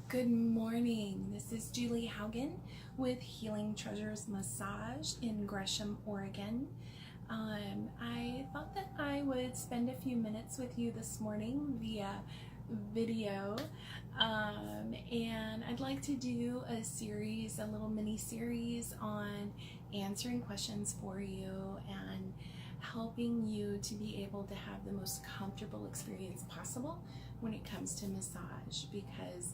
Good morning. This is Julie Haugen with Healing Treasures Massage in Gresham, Oregon. I thought that I would spend a few minutes with you this morning via video, and I'd like to do a little mini series on answering questions for you and helping you to be able to have the most comfortable experience possible when it comes to massage, because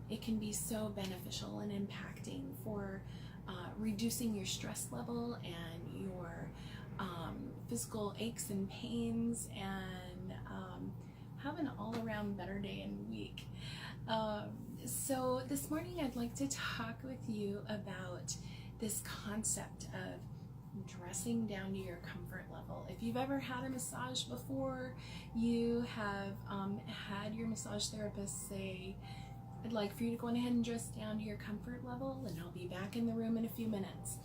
it can be so beneficial and impacting for reducing your stress level and your physical aches and pains, and have an all-around better day and week. So this morning I'd like to talk with you about this concept of dressing down to your comfort level. If you've ever had a massage before, you have had your massage therapist say, I'd like for you to go ahead and dress down to your comfort level, and I'll be back in the room in a few minutes.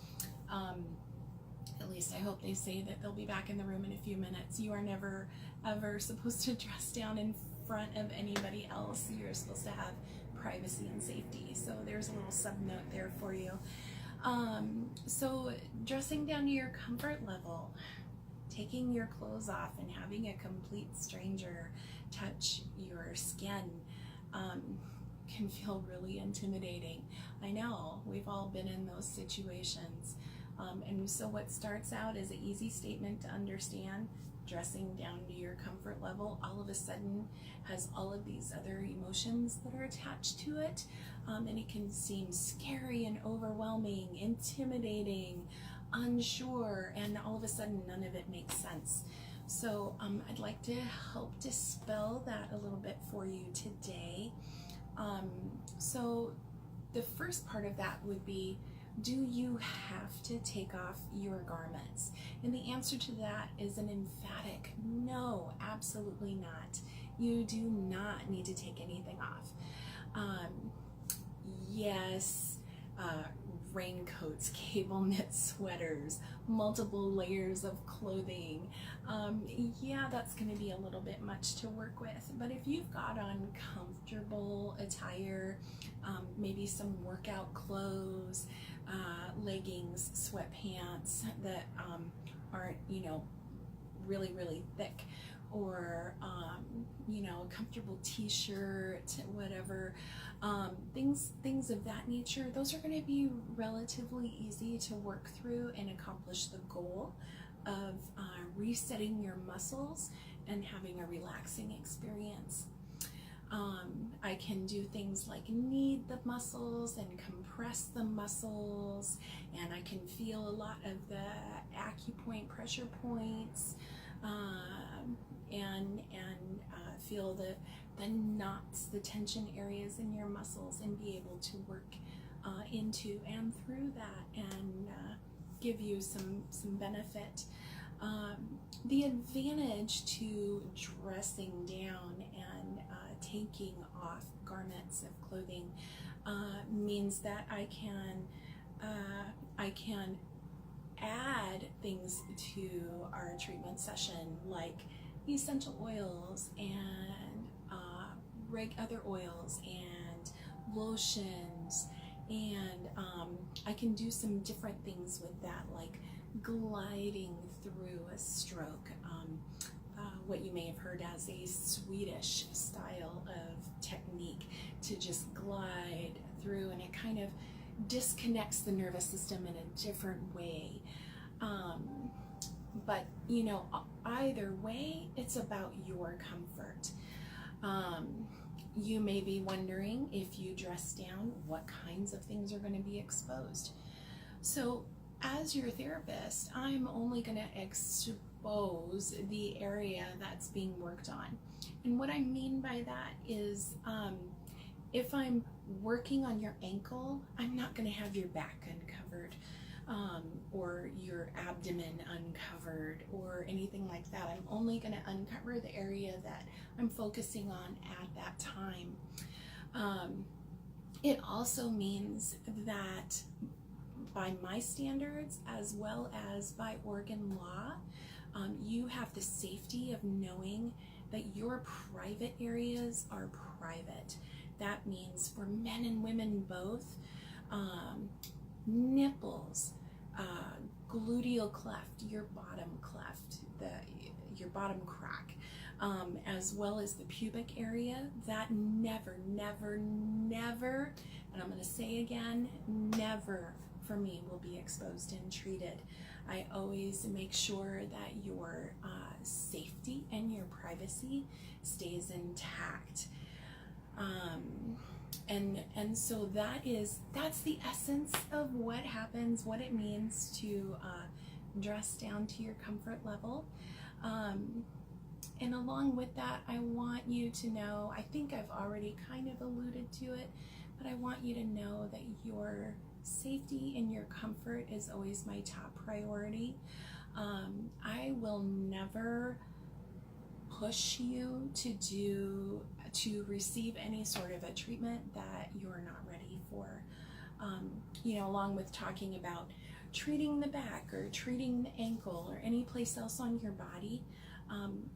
At least I hope they say that they'll be back in the room in a few minutes. You are never ever supposed to dress down in front of anybody else. You're supposed to have privacy and safety. So there's a little sub note there for you. So dressing down to your comfort level, taking your clothes off and having a complete stranger touch your skin, can feel really intimidating. I know, we've all been in those situations. And so what starts out as an easy statement to understand, dressing down to your comfort level, all of a sudden has all of these other emotions that are attached to it. And it can seem scary and overwhelming, intimidating, unsure, and all of a sudden none of it makes sense. So I'd like to help dispel that a little bit for you today. So the first part of that would be, do you have to take off your garments? And the answer to that is an emphatic no, absolutely not. You do not need to take anything off. Yes, raincoats, cable knit sweaters, multiple layers of clothing. Yeah, that's going to be a little bit much to work with. But if you've got on comfortable attire, maybe some workout clothes, leggings, sweatpants that aren't, really, really thick, or a comfortable t-shirt, whatever, things of that nature, those are going to be relatively easy to work through and accomplish the goal of resetting your muscles and having a relaxing experience. I can do things like knead the muscles and compress the muscles, and I can feel a lot of the acupoint pressure points, and feel the knots, the tension areas in your muscles, and be able to work into and through that, and give you some benefit. The advantage to dressing down and taking off garments of clothing means that I can add things to our treatment session, like essential oils and other oils and lotions, and I can do some different things with that, like gliding through a stroke, what you may have heard as a Swedish style of technique, to just glide through, and it kind of disconnects the nervous system in a different way. But either way, it's about your comfort. You may be wondering, if you dress down, what kinds of things are going to be exposed. So as your therapist, I'm only going to expose the area that's being worked on. And what I mean by that is, if I'm working on your ankle, I'm not going to have your back uncovered, or your abdomen uncovered, or anything like that. I'm only going to uncover the area that I'm focusing on at that time. It also means that by my standards, as well as by Oregon law, you have the safety of knowing that your private areas are private. that means for men and women both, nipples, gluteal cleft, your bottom cleft, your bottom crack, as well as the pubic area, that never, and I'm going to say again, never for me will be exposed and treated. I always make sure that your safety and your privacy stays intact. And so that's the essence of what happens, what it means to dress down to your comfort level. And along with that, I want you to know, I think I've already kind of alluded to it, but I want you to know that your safety and your comfort is always my top priority. I will never push you to receive any sort of a treatment that you're not ready for. Along with talking about treating the back or treating the ankle or any place else on your body,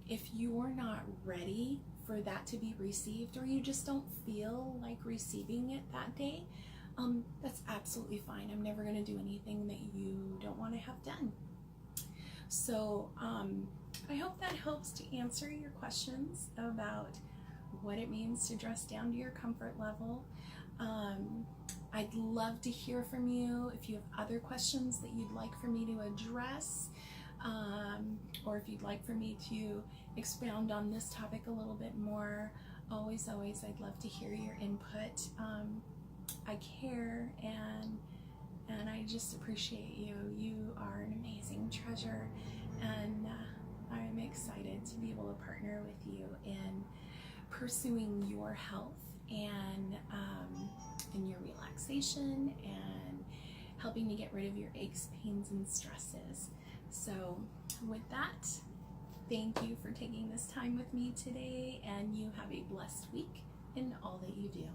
if you're not ready for that to be received, or you just don't feel like receiving it that day, that's absolutely fine. I'm never going to do anything that you don't want to have done. So I hope that helps to answer your questions about what it means to dress down to your comfort level. I'd love to hear from you if you have other questions that you'd like for me to address, or if you'd like for me to expound on this topic a little bit more. Always, I'd love to hear your input. I care, and I just appreciate you. You are an amazing treasure, and I'm excited to be able to partner with you in pursuing your health and your relaxation and helping to get rid of your aches, pains, and stresses. So with that, thank you for taking this time with me today, and you have a blessed week in all that you do.